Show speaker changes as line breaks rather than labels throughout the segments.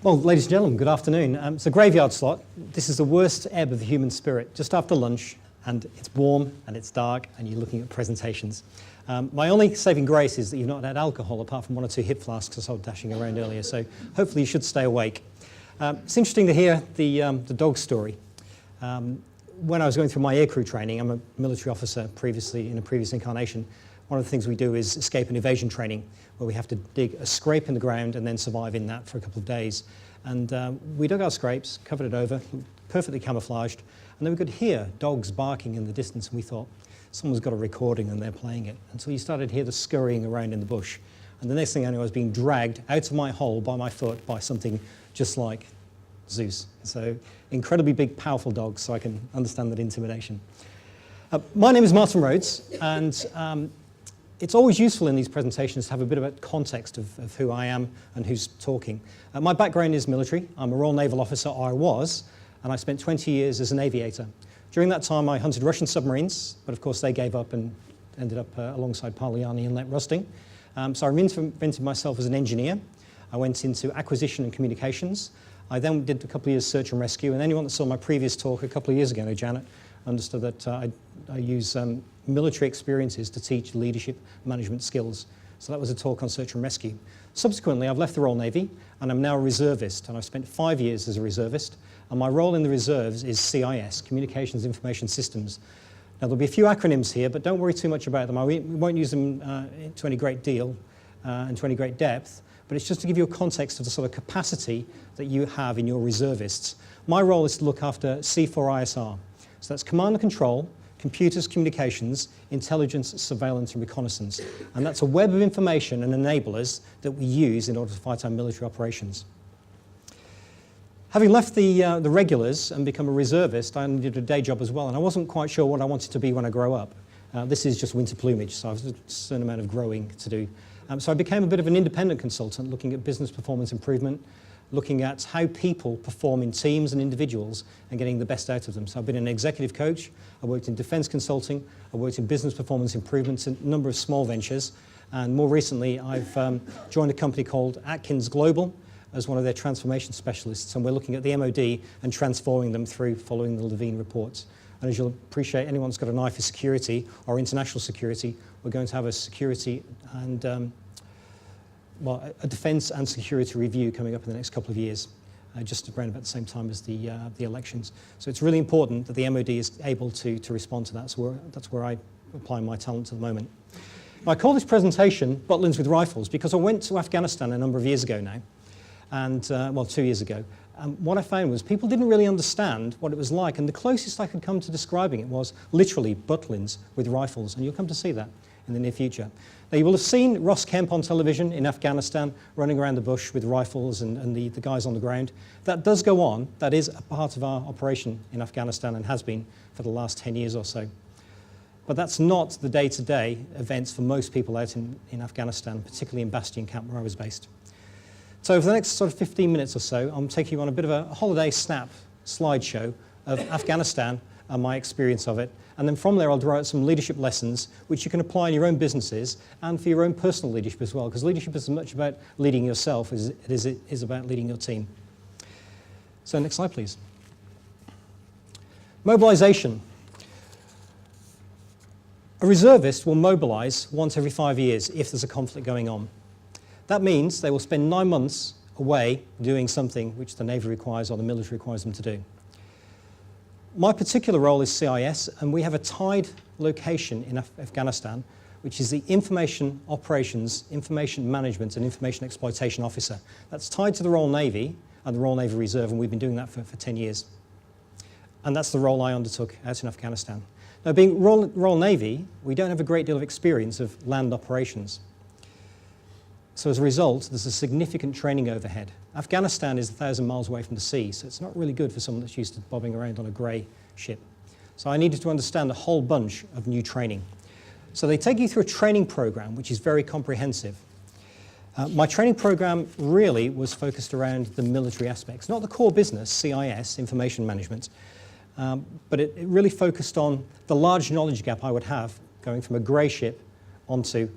Well, ladies and gentlemen, good afternoon. It's a graveyard slot. This is the worst ebb of the human spirit, just after lunch, and it's warm and it's dark and you're looking at presentations. My only saving grace is that you've not had alcohol apart from one or two hip flasks as I was dashing around earlier, so hopefully you should stay awake. It's interesting to hear the dog story. When I was going through my aircrew training, I'm a military officer previously in a previous incarnation. One of the things we do is escape and evasion training, where we have to dig a scrape in the ground and then survive in that for a couple of days. And we dug our scrapes, covered it over, perfectly camouflaged, and then we could hear dogs barking in the distance, and we thought, someone's got a recording and they're playing it. And so you started to hear the scurrying around in the bush. And the next thing I knew, I was being dragged out of my hole by my foot by something just like Zeus. So incredibly big, powerful dogs, so I can understand that intimidation. My name is Martin Rhodes, and it's always useful in these presentations to have a bit of a context of who I am and who's talking. My background is military. I'm a Royal Naval officer, or I was, and I spent 20 years as an aviator. During that time, I hunted Russian submarines, but of course they gave up and ended up alongside Parliani Inlet rusting. So I reinvented myself as an engineer. I went into acquisition and communications. I then did a couple of years search and rescue, and anyone that saw my previous talk a couple of years ago, Janet, understood that I use military experiences to teach leadership management skills. So that was a talk on search and rescue. Subsequently, I've left the Royal Navy and I'm now a reservist, and I've spent 5 years as a reservist, and my role in the reserves is CIS, Communications Information Systems. Now there'll be a few acronyms here, but don't worry too much about them. We won't use them to any great deal and to any great depth, but it's just to give you a context of the sort of capacity that you have in your reservists. My role is to look after C4ISR. So that's command and control, computers, communications, intelligence, surveillance and reconnaissance. And that's a web of information and enablers that we use in order to fight our military operations. Having left the regulars and become a reservist, I did a day job as well, and I wasn't quite sure what I wanted to be when I grow up. This is just winter plumage, so I have a certain amount of growing to do. So I became a bit of an independent consultant, looking at business performance improvement, looking at how people perform in teams and individuals and getting the best out of them. So I've been an executive coach, I worked in defence consulting, I worked in business performance improvements in a number of small ventures, and more recently I've joined a company called Atkins Global as one of their transformation specialists, and we're looking at the MOD and transforming them through following the Levine reports. And as you'll appreciate, anyone that's got an eye for security or international security, we're going to have a security and a defence and security review coming up in the next couple of years, just around about the same time as the elections. So it's really important that the MOD is able to respond to that. So that's where I apply my talent at the moment. I call this presentation Butlins with Rifles because I went to Afghanistan a number of years ago now, and 2 years ago. What I found was people didn't really understand what it was like, and the closest I could come to describing it was literally Butlins with rifles, and you'll come to see that in the near future. Now you will have seen Ross Kemp on television in Afghanistan running around the bush with rifles and the guys on the ground. That does go on. That is a part of our operation in Afghanistan and has been for the last 10 years or so. But that's not the day-to-day events for most people out in Afghanistan, particularly in Bastion Camp where I was based. So for the next sort of 15 minutes or so, I'm taking you on a bit of a holiday snap slideshow of Afghanistan and my experience of it. And then from there, I'll draw out some leadership lessons which you can apply in your own businesses and for your own personal leadership as well, because leadership is as much about leading yourself as it is about leading your team. So next slide, please. Mobilisation. A reservist will mobilise once every 5 years if there's a conflict going on. That means they will spend 9 months away doing something which the Navy requires or the military requires them to do. My particular role is CIS, and we have a tied location in Afghanistan, which is the Information Operations, Information Management and Information Exploitation Officer. That's tied to the Royal Navy and the Royal Navy Reserve, and we've been doing that for 10 years. And that's the role I undertook out in Afghanistan. Now, being Royal Navy, we don't have a great deal of experience of land operations. So as a result, there's a significant training overhead. Afghanistan is 1,000 miles away from the sea, so it's not really good for someone that's used to bobbing around on a grey ship. So I needed to understand a whole bunch of new training. So they take you through a training program, which is very comprehensive. My training program really was focused around the military aspects, not the core business, CIS, information management, but it really focused on the large knowledge gap I would have going from a grey ship onto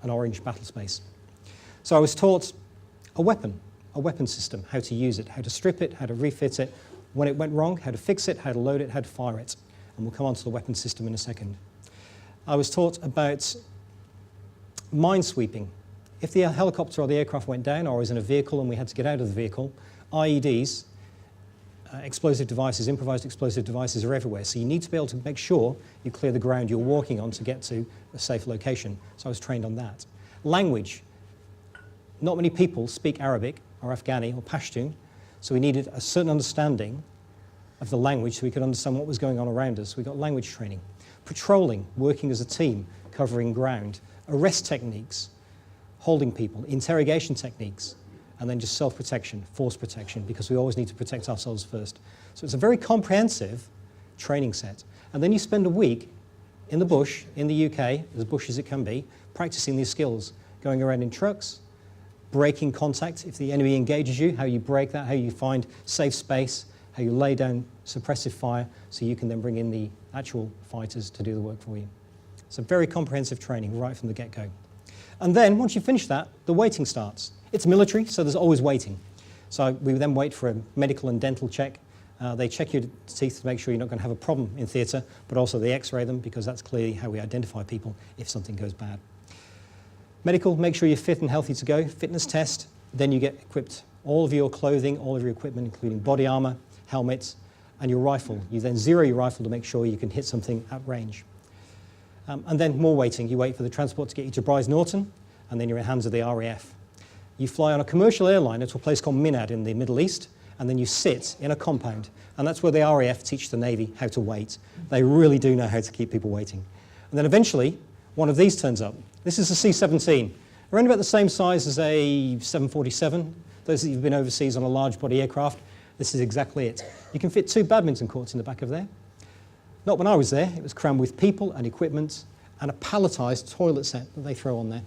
an orange battle space. So I was taught a weapon, a weapon system, how to use it, how to strip it, how to refit it, when it went wrong, how to fix it, how to load it, how to fire it. And we'll come on to the weapon system in a second. I was taught about mine sweeping. If the helicopter or the aircraft went down or was in a vehicle and we had to get out of the vehicle, IEDs, explosive devices, improvised explosive devices are everywhere. So you need to be able to make sure you clear the ground you're walking on to get to a safe location. So I was trained on that. Language. Not many people speak Arabic or Afghani or Pashtun, so we needed a certain understanding of the language so we could understand what was going on around us. We got language training. Patrolling, working as a team, covering ground. Arrest techniques, holding people. Interrogation techniques. And then just self-protection, force protection, because we always need to protect ourselves first. So it's a very comprehensive training set. And then you spend a week in the bush, in the UK, as bush as it can be, practicing these skills, going around in trucks, breaking contact if the enemy engages you, how you break that, how you find safe space, how you lay down suppressive fire so you can then bring in the actual fighters to do the work for you. So very comprehensive training right from the get-go. And then once you finish that, the waiting starts. It's military, so there's always waiting. So we then wait for a medical and dental check. They check your teeth to make sure you're not going to have a problem in theatre, but also they x-ray them because that's clearly how we identify people if something goes bad. Medical, make sure you're fit and healthy to go. Fitness test, then you get equipped. All of your clothing, all of your equipment, including body armour, helmets, and your rifle. You then zero your rifle to make sure you can hit something at range. And then more waiting. You wait for the transport to get you to Bryce Norton, and then you're in hands of the RAF. You fly on a commercial airliner to a place called Minad in the Middle East, and then you sit in a compound. And that's where the RAF teach the Navy how to wait. They really do know how to keep people waiting. And then eventually, one of these turns up. This is a C-17. Around about the same size as a 747. Those that have been overseas on a large body aircraft, this is exactly it. You can fit 2 badminton courts in the back of there. Not when I was there. It was crammed with people and equipment and a palletised toilet set that they throw on there.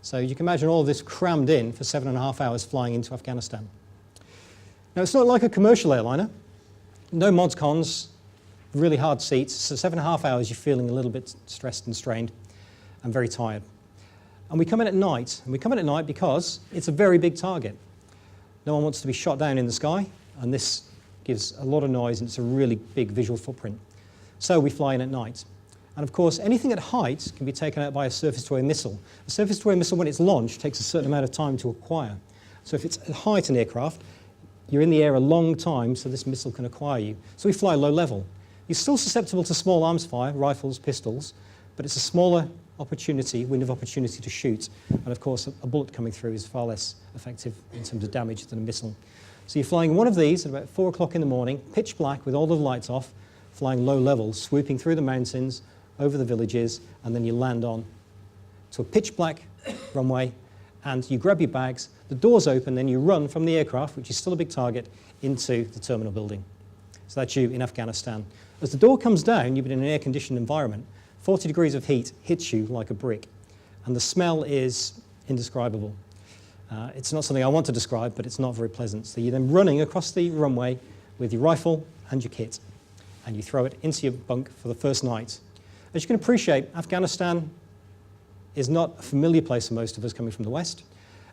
So you can imagine all of this crammed in for 7.5 hours flying into Afghanistan. Now, it's not like a commercial airliner. No mods cons, really hard seats. So 7.5 hours, you're feeling a little bit stressed and strained and very tired. And we come in at night. And we come in at night because it's a very big target. No one wants to be shot down in the sky. And this gives a lot of noise, and it's a really big visual footprint. So we fly in at night. And of course, anything at height can be taken out by a surface-to-air missile. A surface-to-air missile, when it's launched, takes a certain amount of time to acquire. So if it's at height, an aircraft, you're in the air a long time, so this missile can acquire you. So we fly low level. You're still susceptible to small arms fire, rifles, pistols, but it's a smaller opportunity, window of opportunity to shoot. And of course, a bullet coming through is far less effective in terms of damage than a missile. So you're flying one of these at about 4 o'clock in the morning, pitch black with all the lights off, flying low level, swooping through the mountains, over the villages, and then you land on to a pitch black runway, and you grab your bags, the doors open, then you run from the aircraft, which is still a big target, into the terminal building. So that's you in Afghanistan. As the door comes down, you've been in an air-conditioned environment. 40 degrees of heat hits you like a brick, and the smell is indescribable. It's not something I want to describe, but it's not very pleasant. So you're then running across the runway with your rifle and your kit, and you throw it into your bunk for the first night. As you can appreciate, Afghanistan is not a familiar place for most of us coming from the West,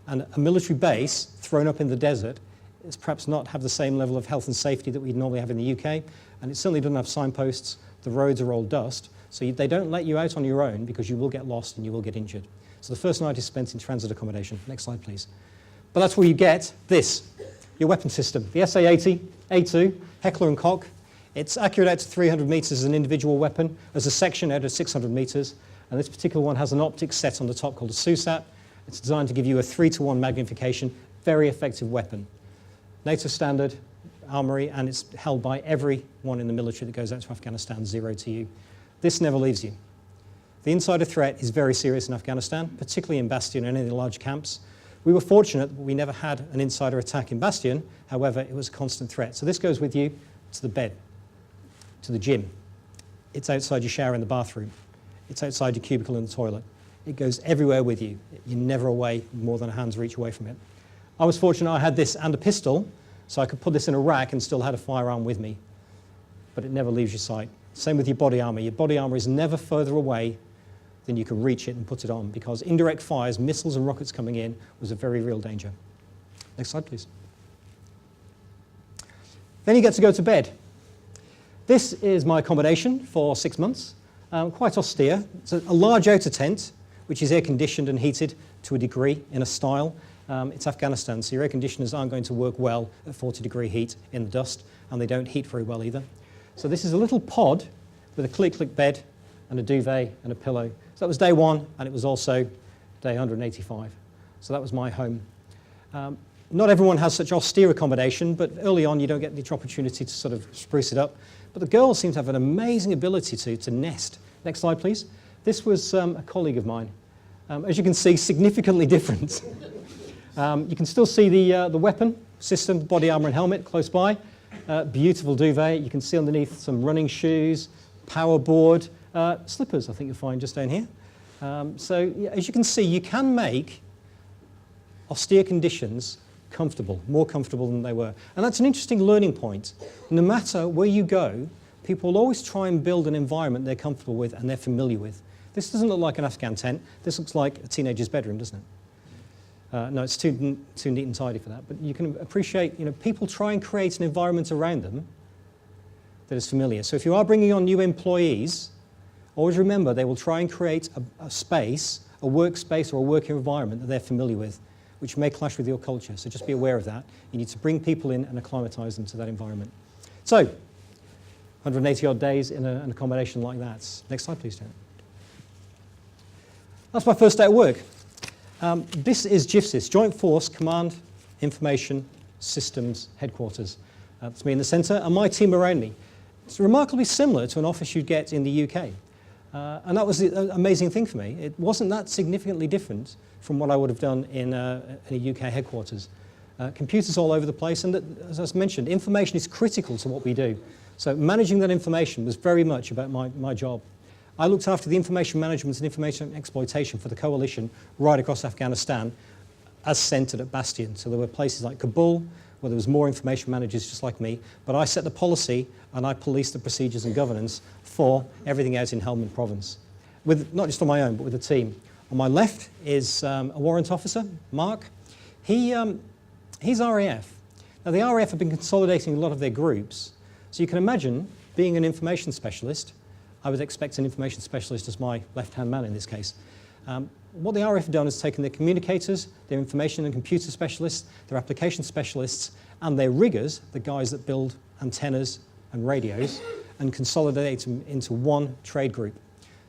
and a military base thrown up in the desert is perhaps not have the same level of health and safety that we'd normally have in the UK, and it certainly doesn't have signposts. The roads are all dust, so they don't let you out on your own because you will get lost and you will get injured. So the first night is spent in transit accommodation. Next slide, please. But that's where you get this, your weapon system, the SA-80, A2, Heckler & Koch. It's accurate out to 300 metres as an individual weapon, as a section out to 600 metres, and this particular one has an optics set on the top called a SUSAT. It's designed to give you a 3-to-1 magnification, very effective weapon. NATO standard armoury, and it's held by everyone in the military that goes out to Afghanistan, 0 to you. This never leaves you. The insider threat is very serious in Afghanistan, particularly in Bastion and any of the large camps. We were fortunate that we never had an insider attack in Bastion, however, it was a constant threat. So this goes with you to the bed, to the gym. It's outside your shower in the bathroom. It's outside your cubicle in the toilet. It goes everywhere with you. You're never away more than a hand's reach away from it. I was fortunate I had this and a pistol, so I could put this in a rack and still had a firearm with me. But it never leaves your sight. Same with your body armour. Your body armour is never further away than you can reach it and put it on, because indirect fires, missiles and rockets coming in was a very real danger. Next slide, please. Then you get to go to bed. This is my accommodation for 6 months. Quite austere. It's a large outer tent, which is air-conditioned and heated to a degree in a style. It's Afghanistan, so your air conditioners aren't going to work well at 40-degree heat in the dust, and they don't heat very well either. So this is a little pod with a click-click bed and a duvet and a pillow. So that was day 1, and it was also day 185. So that was my home. Not everyone has such austere accommodation, but early on you don't get the opportunity to sort of spruce it up. But the girls seem to have an amazing ability to nest. Next slide, please. This was a colleague of mine. As you can see, significantly different. You can still see the weapon system, body armour and helmet close by. Beautiful duvet. You can see underneath some running shoes, power board, slippers I think you'll find just down here. So yeah, as you can see, you can make austere conditions comfortable, more comfortable than they were. And that's an interesting learning point. No matter where you go, people will always try and build an environment they're comfortable with and they're familiar with. This doesn't look like an Afghan tent. This looks like a teenager's bedroom, doesn't it? No, it's too neat and tidy for that. But you can appreciate, people try and create an environment around them that is familiar. So if you are bringing on new employees, always remember they will try and create a space, a workspace or a working environment that they're familiar with, which may clash with your culture. So just be aware of that. You need to bring people in and acclimatise them to that environment. So, 180 odd days in an accommodation like that. Next slide, please, Janet. That's my first day at work. This is GIFSIS, Joint Force Command Information Systems Headquarters. That's me in the centre, and my team around me. It's remarkably similar to an office you'd get in the UK. And that was the amazing thing for me. It wasn't that significantly different from what I would have done in a UK headquarters. Computers all over the place, and as I mentioned, information is critical to what we do. So managing that information was very much about my job. I looked after the information management and information exploitation for the coalition right across Afghanistan as centred at Bastion. So there were places like Kabul where there was more information managers just like me, but I set the policy and I policed the procedures and governance for everything out in Helmand province, with not just on my own but with a team. On my left is a warrant officer, Mark. He's RAF. Now the RAF have been consolidating a lot of their groups, so you can imagine being an information specialist. I would expect an information specialist as my left-hand man in this case. What the RAF have done is taken their communicators, their information and computer specialists, their application specialists, and their riggers, the guys that build antennas and radios, and consolidate them into one trade group.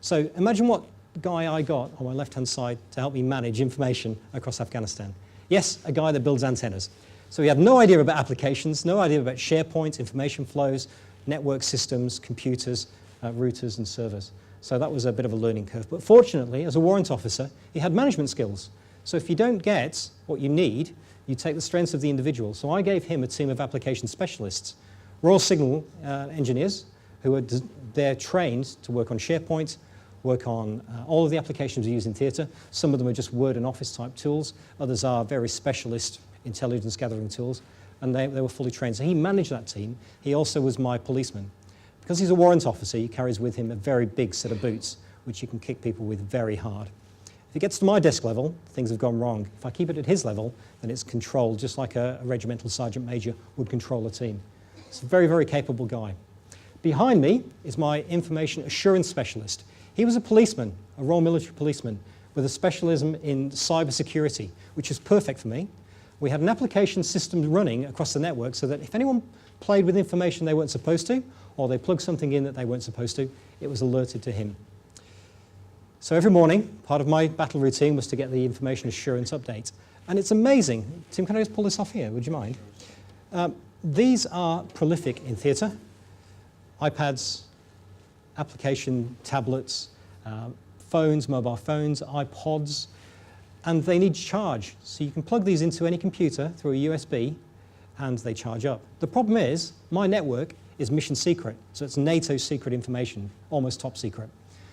So imagine what guy I got on my left-hand side to help me manage information across Afghanistan. Yes, a guy that builds antennas. So he had no idea about applications, no idea about SharePoint, information flows, network systems, computers, routers and servers. So that was a bit of a learning curve. But fortunately, as a warrant officer, he had management skills. So if you don't get what you need, you take the strengths of the individual. So I gave him a team of application specialists, Royal Signal engineers, who are they're trained to work on SharePoint, work on all of the applications we use in theatre. Some of them are just Word and Office type tools. Others are very specialist intelligence gathering tools. And they were fully trained. So he managed that team. He also was my policeman. Because he's a warrant officer, he carries with him a very big set of boots, which you can kick people with very hard. If it gets to my desk level, things have gone wrong. If I keep it at his level, then it's controlled, just like a regimental sergeant major would control a team. It's a very, very capable guy. Behind me is my information assurance specialist. He was a policeman, a Royal Military policeman, with a specialism in cyber security, which is perfect for me. We had an application system running across the network so that if anyone played with information they weren't supposed to, or they plugged something in that they weren't supposed to, it was alerted to him. So every morning, part of my battle routine was to get the information assurance update. And it's amazing. Tim, can I just pull this off here? Would you mind? These are prolific in theatre. iPads, application tablets, phones, mobile phones, iPods, and they need charge. So you can plug these into any computer through a USB and they charge up. The problem is, my network is mission secret, so it's NATO secret information, almost top secret.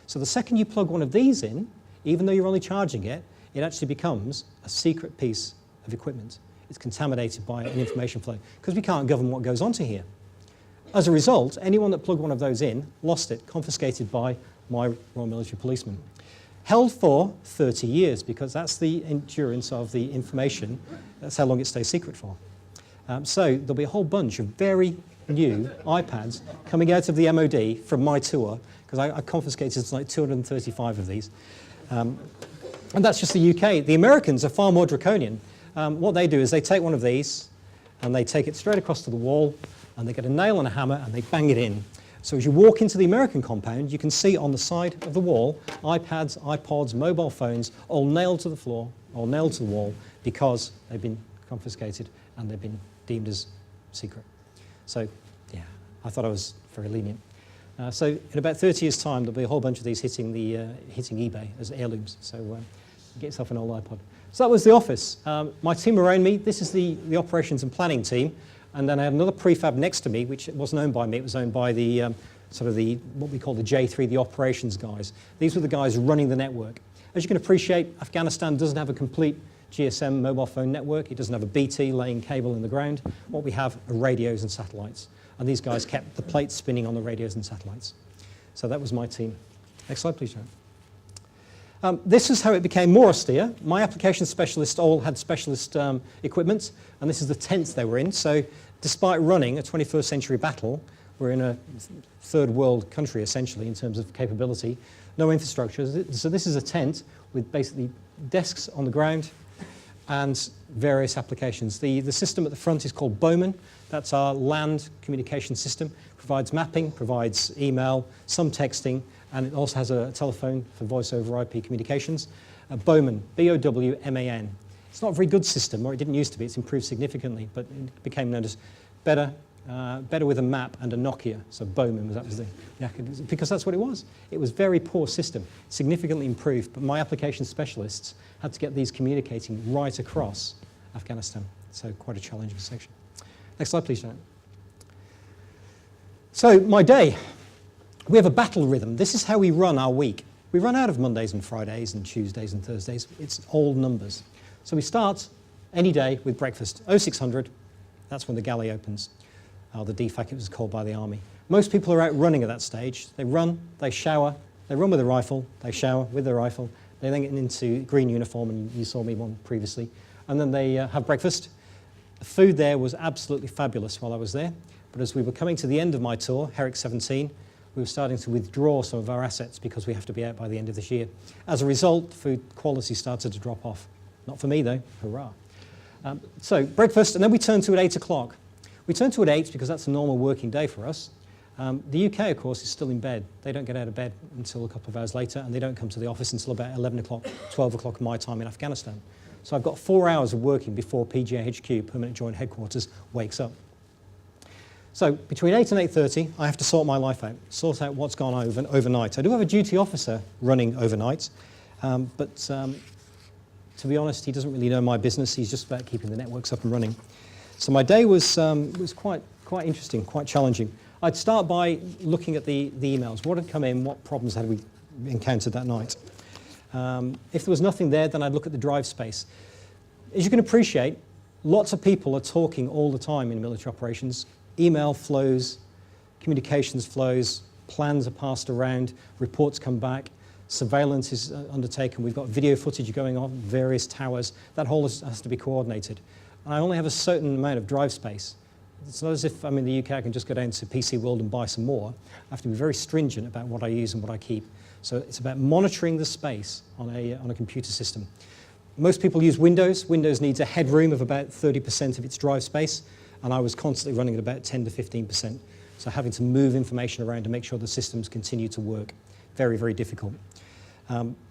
So the second you plug one of these in, even though you're only charging it, it actually becomes a secret piece of equipment. It's contaminated by an information flow, because we can't govern what goes onto here. As a result, anyone that plugged one of those in lost it, confiscated by my Royal Military policeman. Held for 30 years, because that's the endurance of the information, that's how long it stays secret for. So there'll be a whole bunch of very new iPads coming out of the MOD from my tour, because I confiscated like 235 of these. And that's just the UK. The Americans are far more draconian. What they do is they take one of these and they take it straight across to the wall, and they get a nail and a hammer and they bang it in. So as you walk into the American compound, you can see on the side of the wall iPads, iPods, mobile phones, all nailed to the floor, or nailed to the wall, because they've been confiscated and they've been deemed as secret. So, yeah, I thought I was very lenient. So in about 30 years' time, there'll be a whole bunch of these hitting eBay as heirlooms. So get yourself an old iPod. So that was the office. My team around me, this is the operations and planning team. And then I had another prefab next to me, which wasn't owned by me. It was owned by the what we call the J3, the operations guys. These were the guys running the network. As you can appreciate, Afghanistan doesn't have a complete GSM mobile phone network. It doesn't have a BT laying cable in the ground. What we have are radios and satellites. And these guys kept the plates spinning on the radios and satellites. So that was my team. Next slide, please, Sharon. This is how it became more austere. My application specialists all had specialist equipment, and this is the tents they were in. So despite running a 21st century battle, we're in a third world country, essentially, in terms of capability. No infrastructure. So this is a tent with basically desks on the ground and various applications. The system at the front is called Bowman. That's our land communication system. Provides mapping, provides email, some texting, and it also has a telephone for voice over IP communications. Bowman, B-O-W-M-A-N. It's not a very good system, or it didn't used to be. It's improved significantly, but it became known as better with a map and a Nokia. So Bowman, that was because that's what it was. It was a very poor system, significantly improved, but my application specialists had to get these communicating right across Afghanistan. So quite a challenging section. Next slide, please, Janet. So my day, we have a battle rhythm. This is how we run our week. We run out of Mondays and Fridays and Tuesdays and Thursdays. It's all numbers. So we start any day with breakfast, 0600. That's when the galley opens. The DFAC, it was called by the army. Most people are out running at that stage. They run, they shower, they run with a rifle, they shower with their rifle, they then get into green uniform, and you saw me one previously, and then they have breakfast. The food there was absolutely fabulous while I was there, but as we were coming to the end of my tour, Herrick 17, we were starting to withdraw some of our assets because we have to be out by the end of this year. As a result, food quality started to drop off. Not for me though, hurrah. So breakfast, and then we turn to at 8 o'clock. We turn to at 8 because that's a normal working day for us. The UK, of course, is still in bed. They don't get out of bed until a couple of hours later, and they don't come to the office until about 11 o'clock, 12 o'clock my time in Afghanistan. So I've got 4 hours of working before PGHQ, Permanent Joint Headquarters, wakes up. So between 8 and 8:30, I have to sort my life out, sort out what's gone on overnight. I do have a duty officer running overnight, but to be honest, he doesn't really know my business. He's just about keeping the networks up and running. So my day was quite interesting, quite challenging. I'd start by looking at the emails. What had come in? What problems had we encountered that night? If there was nothing there, then I'd look at the drive space. As you can appreciate, lots of people are talking all the time in military operations. Email flows, communications flows, plans are passed around, reports come back, surveillance is undertaken. We've got video footage going on, various towers. That whole has to be coordinated. And I only have a certain amount of drive space. It's not as if I'm in the UK, I can just go down to PC World and buy some more. I have to be very stringent about what I use and what I keep. So it's about monitoring the space on a computer system. Most people use Windows. Windows needs a headroom of about 30% of its drive space, and I was constantly running at about 10 to 15%. So having to move information around to make sure the systems continue to work. Very, very difficult.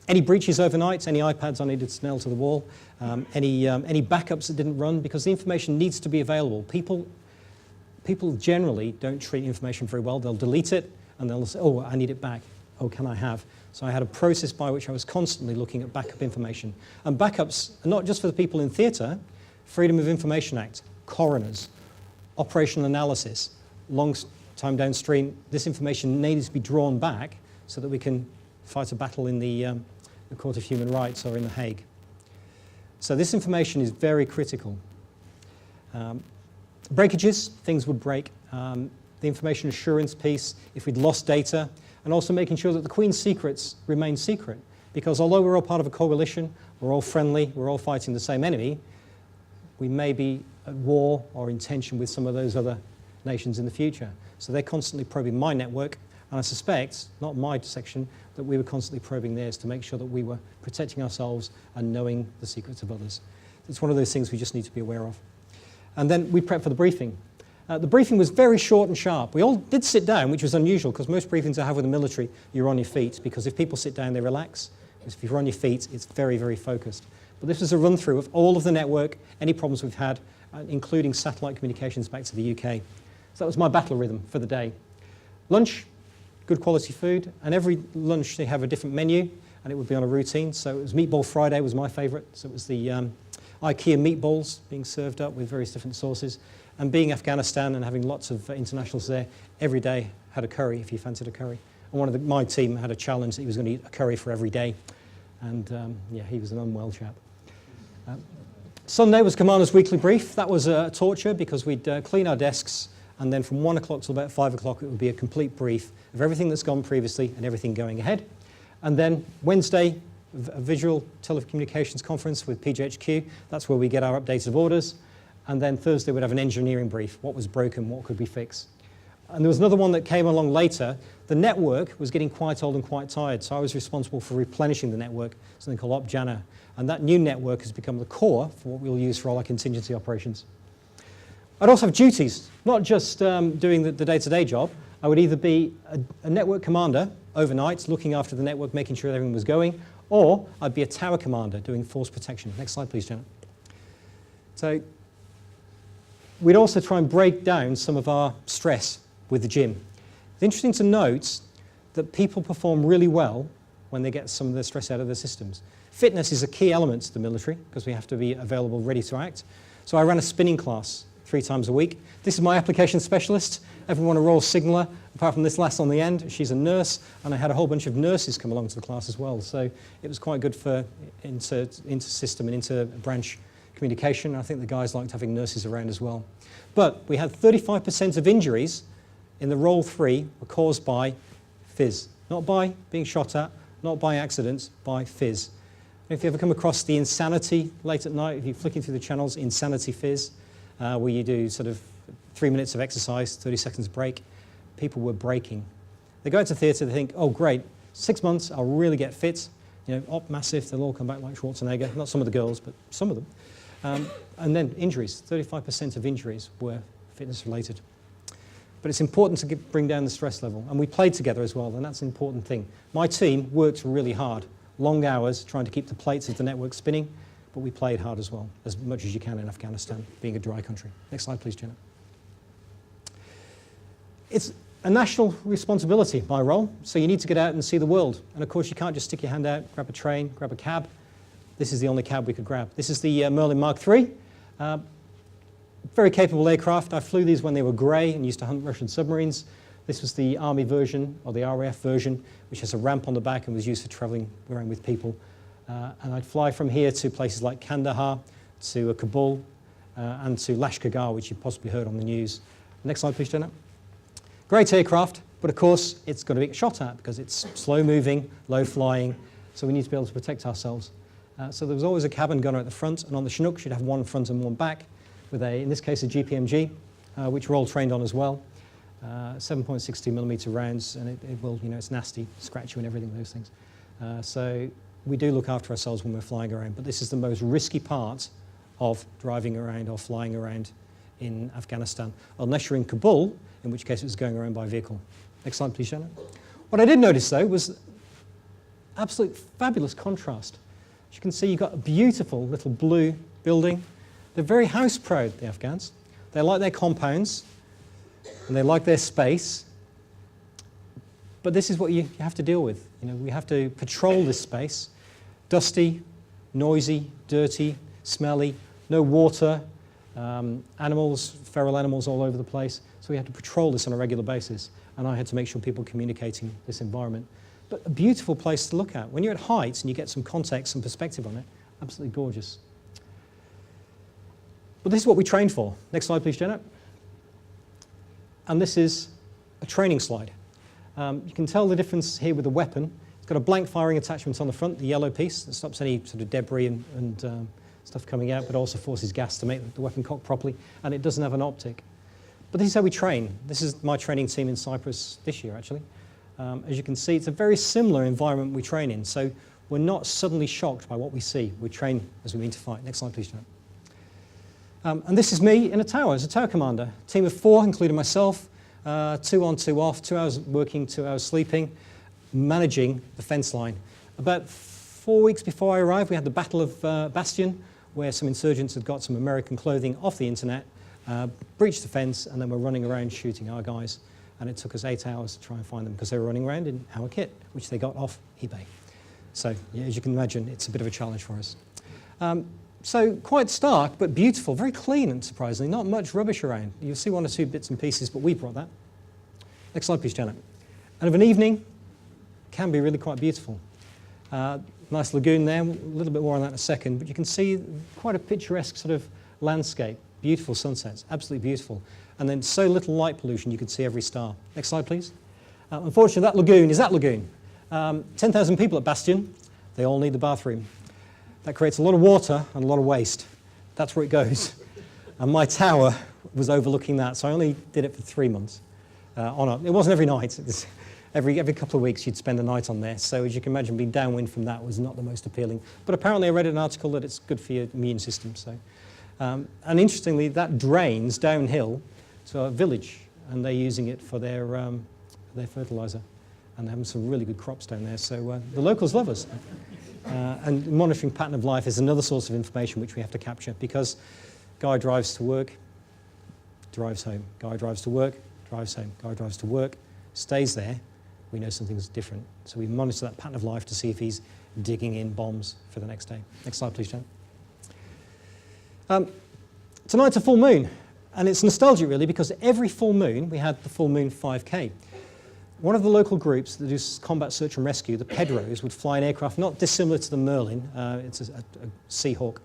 Any breaches overnight, any iPads I needed to nail to the wall, any backups that didn't run, because the information needs to be available. People generally don't treat information very well. They'll delete it and they'll say, oh, I need it back. Oh, can I have? So I had a process by which I was constantly looking at backup information. And backups are not just for the people in theatre, Freedom of Information Act, coroners, operational analysis, long time downstream, this information needs to be drawn back so that we can fight a battle in the Court of Human Rights or in The Hague. So this information is very critical. Breakages, things would break. The information assurance piece, if we'd lost data, and also making sure that the Queen's secrets remain secret. Because although we're all part of a coalition, we're all friendly, we're all fighting the same enemy, we may be at war or in tension with some of those other nations in the future. So they're constantly probing my network, and I suspect, not my section, that we were constantly probing theirs to make sure that we were protecting ourselves and knowing the secrets of others. It's one of those things we just need to be aware of. And then we prepped for the briefing. The briefing was very short and sharp. We all did sit down, which was unusual, because most briefings I have with the military, you're on your feet, because if people sit down, they relax. If you're on your feet, it's very, very focused. But this was a run-through of all of the network, any problems we've had, including satellite communications back to the UK. So that was my battle rhythm for the day. Lunch, good quality food, and every lunch they have a different menu, and it would be on a routine. So it was Meatball Friday was my favourite. So it was the IKEA meatballs being served up with various different sauces. And being Afghanistan and having lots of internationals there, every day had a curry if you fancied a curry. And one of my team had a challenge that he was going to eat a curry for every day. And yeah, he was an unwell chap. Sunday was Commander's Weekly Brief. That was torture because we'd clean our desks, and then from 1 o'clock till about 5 o'clock it would be a complete brief of everything that's gone previously and everything going ahead. And then Wednesday, a visual telecommunications conference with PGHQ. That's where we get our updates of orders. And then Thursday we'd have an engineering brief. What was broken, what could we fix? And there was another one that came along later. The network was getting quite old and quite tired, so I was responsible for replenishing the network, something called OpJana. And that new network has become the core for what we'll use for all our contingency operations. I'd also have duties, not just doing the day-to-day job. I would either be a network commander overnight, looking after the network, making sure everything was going, or I'd be a tower commander doing force protection. Next slide, please, Janet. So we'd also try and break down some of our stress with the gym. It's interesting to note that people perform really well when they get some of the stress out of their systems. Fitness is a key element to the military because we have to be available, ready to act. So I ran a spinning class 3 times a week. This is my application specialist. Everyone a Royal Signaller, apart from this lass on the end. She's a nurse, and I had a whole bunch of nurses come along to the class as well. So it was quite good for inter-system and inter-branch communication. I think the guys liked having nurses around as well. But we had 35% of injuries in the Roll 3 were caused by fizz. Not by being shot at, not by accidents, by fizz. And if you ever come across the Insanity late at night, if you're flicking through the channels, Insanity Fizz, where you do sort of 3 minutes of exercise, 30 seconds break, people were breaking. They go into theatre, they think, oh great, 6 months, I'll really get fit. You know, op massive, they'll all come back like Schwarzenegger. Not some of the girls, but some of them. And then injuries, 35% of injuries were fitness related. But it's important to bring down the stress level. And we played together as well, and that's an important thing. My team worked really hard, long hours trying to keep the plates of the network spinning, but we played hard as well, as much as you can in Afghanistan, being a dry country. Next slide, please, Jenna. It's a national responsibility, my role, so you need to get out and see the world. And of course, you can't just stick your hand out, grab a train, grab a cab. This is the only cab we could grab. This is the Merlin Mark III. Very capable aircraft. I flew these when they were grey and used to hunt Russian submarines. This was the Army version, or the RAF version, which has a ramp on the back and was used for travelling around with people. And I'd fly from here to places like Kandahar, to Kabul, and to Lashkar, which you've possibly heard on the news. Next slide, please, Jenna. Great aircraft, but of course, it's got to be shot at because it's slow-moving, low-flying, so we need to be able to protect ourselves. So there was always a cabin gunner at the front, and on the Chinook, you'd have one front and one back, with in this case, a GPMG, which we're all trained on as well. 7.62mm rounds, and it will, you know, it's nasty, scratch you and everything, those things. So we do look after ourselves when we're flying around, but this is the most risky part of driving around or flying around in Afghanistan, unless you're in Kabul, in which case it was going around by vehicle. Next slide, please, Shannon. What I did notice, though, was absolute fabulous contrast. As you can see, you've got a beautiful little blue building. They're very house-proud, the Afghans. They like their compounds, and they like their space. But this is what you have to deal with. You know, we have to patrol this space. Dusty, noisy, dirty, smelly, no water, animals, feral animals all over the place. So we had to patrol this on a regular basis. And I had to make sure people communicating this environment. But a beautiful place to look at. When you're at heights and you get some context and perspective on it, absolutely gorgeous. But this is what we trained for. Next slide, please, Jenna. And this is a training slide. You can tell the difference here with the weapon. It's got a blank firing attachment on the front, the yellow piece, that stops any sort of debris and stuff coming out, but also forces gas to make the weapon cock properly. And it doesn't have an optic. But this is how we train. This is my training team in Cyprus this year, actually. As you can see, it's a very similar environment we train in. So we're not suddenly shocked by what we see. We train as we mean to fight. Next slide, please, Janet. And this is me in a tower as a tower commander. Team of 4, including myself, 2 on, 2 off, 2 hours working, 2 hours sleeping, managing the fence line. About 4 weeks before I arrived, we had the Battle of Bastion, where some insurgents had got some American clothing off the internet, breached the fence, and then were running around shooting our guys. And it took us 8 hours to try and find them because they were running around in our kit, which they got off eBay. So, yeah, as you can imagine, it's a bit of a challenge for us. So quite stark, but beautiful, very clean and surprisingly, not much rubbish around. You'll see 1 or 2 bits and pieces, but we brought that. Next slide, please, Janet. And of an evening, can be really quite beautiful. Nice lagoon there, a little bit more on that in a second, but you can see quite a picturesque sort of landscape, beautiful sunsets, absolutely beautiful. And then so little light pollution, you could see every star. Next slide, please. Unfortunately, that lagoon is that lagoon. 10,000 people at Bastion, they all need the bathroom. That creates a lot of water and a lot of waste. That's where it goes. And my tower was overlooking that, so I only did it for 3 months. It wasn't every night. It was every couple of weeks you'd spend a night on there. So as you can imagine, being downwind from that was not the most appealing. But apparently I read an article that it's good for your immune system. So, and interestingly, that drains downhill to a village, and they're using it for their fertiliser. And they're having some really good crops down there. So the locals love us. And monitoring pattern of life is another source of information which we have to capture, because guy drives to work, drives home. Guy drives to work, drives home. Guy drives to work, stays there. We know something's different. So we monitor that pattern of life to see if he's digging in bombs for the next day. Next slide, please, Jan. Tonight's a full moon, and it's nostalgic really, because every full moon we had the full moon 5K. One of the local groups that does combat search and rescue, the Pedros, would fly an aircraft not dissimilar to the Merlin. It's a Seahawk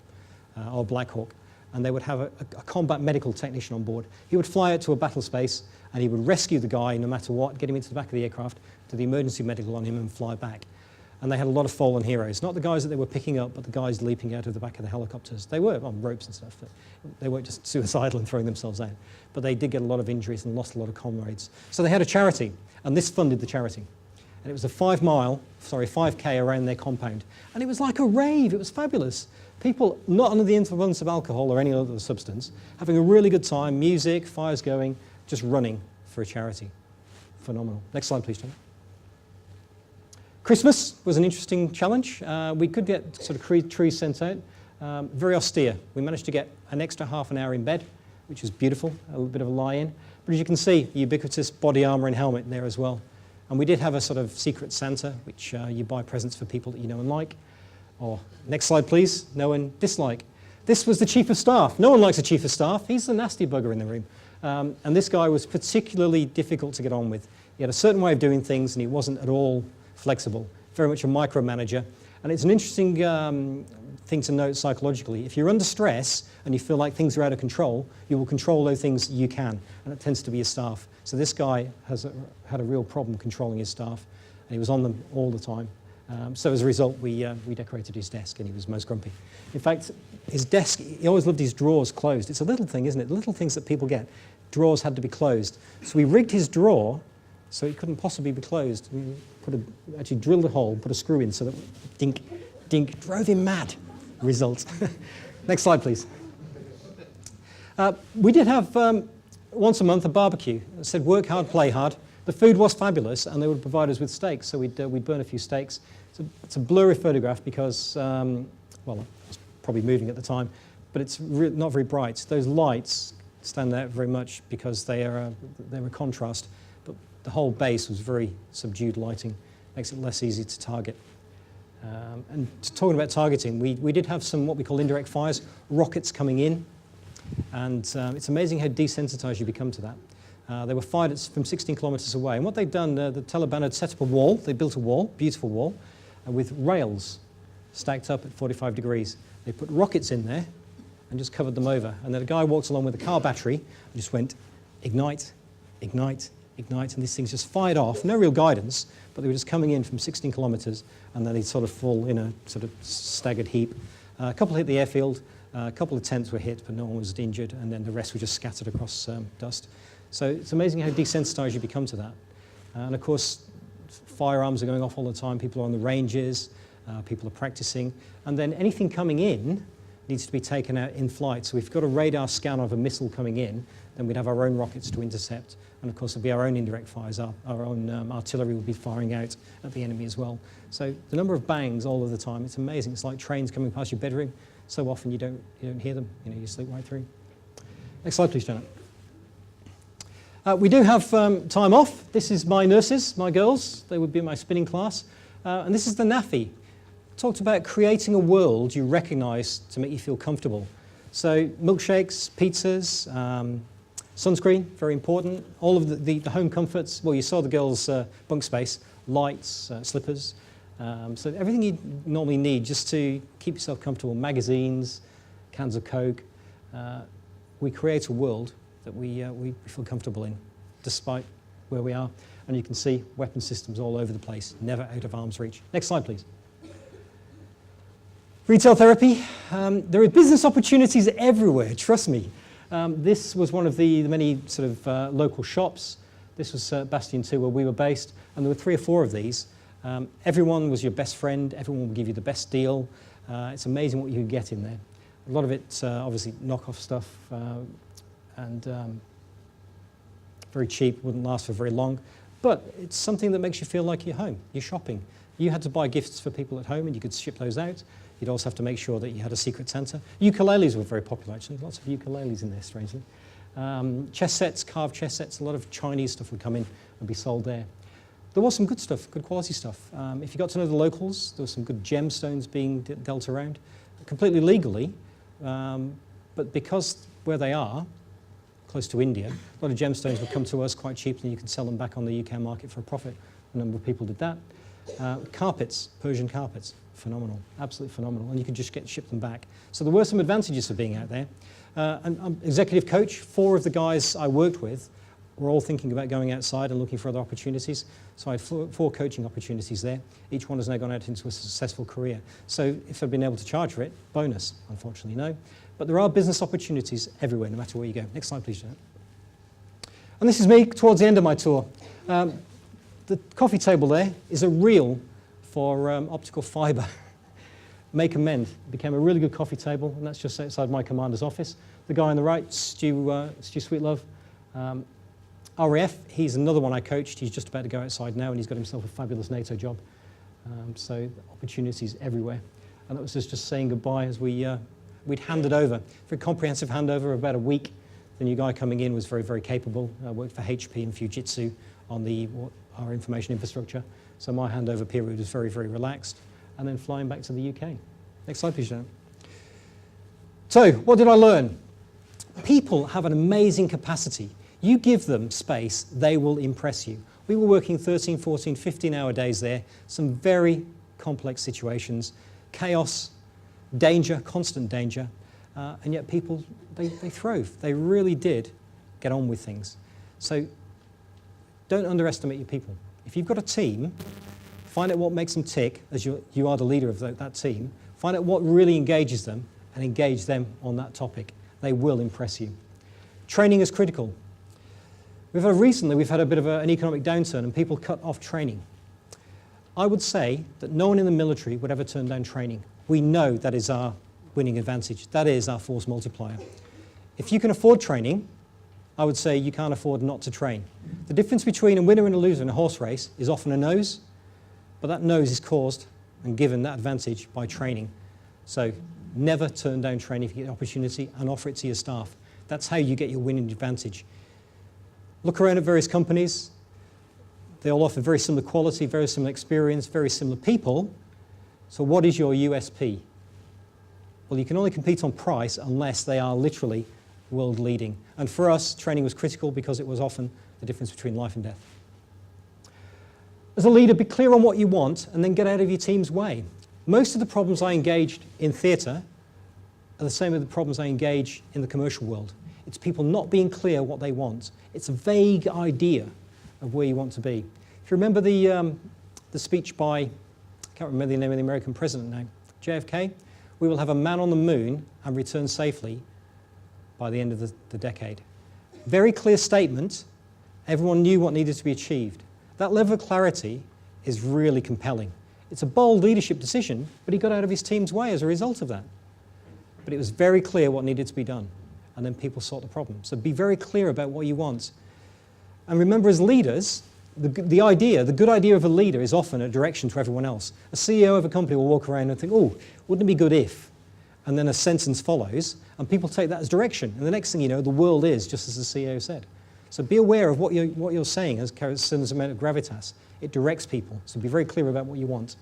or Black Hawk, and they would have a combat medical technician on board. He would fly out to a battle space, and he would rescue the guy no matter what, get him into the back of the aircraft, do the emergency medical on him, and fly back. And they had a lot of fallen heroes, not the guys that they were picking up, but the guys leaping out of the back of the helicopters. They were on ropes and stuff, but they weren't just suicidal and throwing themselves out. But they did get a lot of injuries and lost a lot of comrades. So they had a charity, and this funded the charity. And it was a 5K around their compound. And it was like a rave, it was fabulous. People not under the influence of alcohol or any other substance, having a really good time, music, fires going, just running for a charity. Phenomenal. Next slide, please, Tom. Christmas was an interesting challenge. We could get sort of trees sent out. Very austere. We managed to get an extra half an hour in bed, which was beautiful, a little bit of a lie-in. But as you can see, ubiquitous body armour and helmet there as well. And we did have a sort of secret Santa, which you buy presents for people that you know and like. Or, next slide please, know and dislike. This was the Chief of Staff. No one likes a Chief of Staff. He's the nasty bugger in the room. And this guy was particularly difficult to get on with. He had a certain way of doing things, and he wasn't at all flexible. Very much a micromanager. And it's an interesting thing to note psychologically. If you're under stress and you feel like things are out of control, you will control those things you can, and it tends to be your staff. So this guy had a real problem controlling his staff, and he was on them all the time. So as a result, we decorated his desk, and he was most grumpy. In fact, his desk, he always loved his drawers closed. It's a little thing, isn't it? The little things that people get. Drawers had to be closed. So we rigged his drawer so it couldn't possibly be closed. We actually drilled a hole, put a screw in so that dink, dink, drove him mad. Result. Next slide, please. We did have once a month a barbecue. It said work hard, play hard. The food was fabulous, and they would provide us with steaks, so we'd burn a few steaks. It's a blurry photograph because, well, I was probably moving at the time, but it's not very bright. Those lights stand out very much because they're a contrast, but the whole base was very subdued lighting, makes it less easy to target. And talking about targeting, we did have some what we call indirect fires, rockets coming in, and it's amazing how desensitized you become to that. They were fired from 16 kilometers away, and what they'd done, the Taliban had set up a wall. They built a wall, beautiful wall, with rails stacked up at 45 degrees. They put rockets in there and just covered them over, and then a guy walked along with a car battery and just went ignite, ignite, ignite, and these things just fired off. No real guidance, but they were just coming in from 16 kilometers, and then they'd sort of fall in a sort of staggered heap. A couple hit the airfield, a couple of tents were hit, but no one was injured, and then the rest were just scattered across dust. So it's amazing how desensitized you become to that. And of course, firearms are going off all the time, people are on the ranges, people are practicing, and then anything coming in needs to be taken out in flight. So if we've got a radar scan of a missile coming in, then we'd have our own rockets to intercept. And of course, there'll be our own indirect fires, our own artillery will be firing out at the enemy as well. So the number of bangs all of the time, it's amazing. It's like trains coming past your bedroom. So often you don't hear them, you sleep right through. Next slide, please, Janet. We do have time off. This is my nurses, my girls. They would be in my spinning class. And this is the NAFI. Talked about creating a world you recognise to make you feel comfortable. So milkshakes, pizzas, sunscreen, very important. All of the home comforts. Well, you saw the girls' bunk space, lights, slippers. So everything you normally need just to keep yourself comfortable. Magazines, cans of Coke. We create a world that we feel comfortable in, despite where we are. And you can see weapon systems all over the place, never out of arm's reach. Next slide, please. Retail therapy. There are business opportunities everywhere, trust me. This was one of the many sort of local shops. This was Bastion 2 where we were based, and there were 3 or 4 of these. Everyone was your best friend, everyone would give you the best deal. It's amazing what you can get in there. A lot of it, obviously, knockoff stuff, and very cheap, wouldn't last for very long. But it's something that makes you feel like you're home, you're shopping. You had to buy gifts for people at home and you could ship those out. You'd also have to make sure that you had a secret Santa. Ukuleles were very popular, actually. Lots of ukuleles in there, strangely. Chess sets, carved chess sets, a lot of Chinese stuff would come in and be sold there. There was some good stuff, good quality stuff. If you got to know the locals, there were some good gemstones being dealt around, completely legally, but because where they are, close to India, a lot of gemstones would come to us quite cheaply. You could sell them back on the UK market for a profit. A number of people did that. Carpets, Persian carpets, phenomenal, absolutely phenomenal, and you could just ship them back. So there were some advantages for being out there. I'm executive coach. 4 of the guys I worked with were all thinking about going outside and looking for other opportunities. So I had 4 coaching opportunities there. Each one has now gone out into a successful career. So if I've been able to charge for it, bonus. Unfortunately, no. But there are business opportunities everywhere, no matter where you go. Next slide, please, Janet. And this is me towards the end of my tour. The coffee table there is a reel for optical fibre. Make and Mend. It became a really good coffee table, and that's just outside my commander's office. The guy on the right, Stu Sweetlove. RAF, he's another one I coached. He's just about to go outside now, and he's got himself a fabulous NATO job. So opportunities everywhere. And that was just saying goodbye as we'd handed over. Very comprehensive handover, about a week. The new guy coming in was very, very capable. Worked for HP and Fujitsu on our information infrastructure. So my handover period was very, very relaxed. And then flying back to the UK. Next slide, please, Jan. So, what did I learn? People have an amazing capacity. You give them space, they will impress you. We were working 13, 14, 15-hour days there. Some very complex situations. Chaos, danger, constant danger. And yet people, they throve. They really did get on with things. So, don't underestimate your people. If you've got a team, find out what makes them tick, as you are the leader of that team. Find out what really engages them and engage them on that topic. They will impress you. Training is critical. Recently we've had a bit of an economic downturn and people cut off training. I would say that no one in the military would ever turn down training. We know that is our winning advantage. That is our force multiplier. If you can afford training, I would say you can't afford not to train. The difference between a winner and a loser in a horse race is often a nose, but that nose is caused and given that advantage by training. So never turn down training if you get the opportunity and offer it to your staff. That's how you get your winning advantage. Look around at various companies. They all offer very similar quality, very similar experience, very similar people. So what is your USP? Well, you can only compete on price unless they are literally world leading. And for us, training was critical because it was often the difference between life and death. As a leader, be clear on what you want and then get out of your team's way. Most of the problems I engaged in theatre are the same as the problems I engage in the commercial world. It's people not being clear what they want. It's a vague idea of where you want to be. If you remember the speech by, I can't remember the name of the American president now, JFK, we will have a man on the moon and return safely by the end of the decade. Very clear statement. Everyone knew what needed to be achieved. That level of clarity is really compelling. It's a bold leadership decision, but he got out of his team's way as a result of that. But it was very clear what needed to be done, and then people solved the problem. So be very clear about what you want. And remember, as leaders, the good idea of a leader is often a direction to everyone else. A CEO of a company will walk around and think, oh, wouldn't it be good if? And then a sentence follows, and people take that as direction. And the next thing you know, the world is just as the CEO said. So be aware of what you're saying as carries a certain amount of gravitas. It directs people, so be very clear about what you want.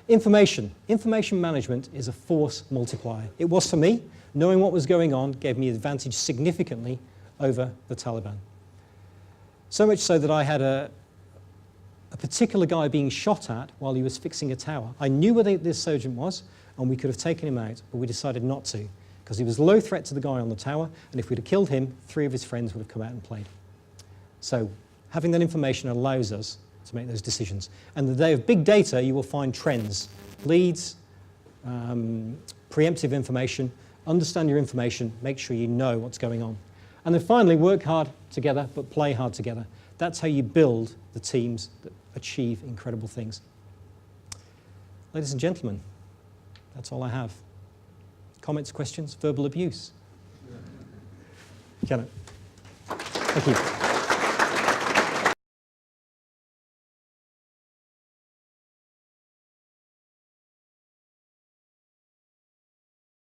Information. Information management is a force multiplier. It was for me. Knowing what was going on gave me advantage significantly over the Taliban. So much so that I had a particular guy being shot at while he was fixing a tower. I knew where this surgeon was, and we could have taken him out, but we decided not to, because he was a low threat to the guy on the tower, and if we'd have killed him, 3 of his friends would have come out and played. So having that information allows us to make those decisions. And the day of big data, you will find trends, leads, preemptive information. Understand your information, make sure you know what's going on. And then finally, work hard together, but play hard together. That's how you build the teams that achieve incredible things. Ladies and gentlemen, that's all I have. Comments, questions, verbal abuse? Janet. Thank you.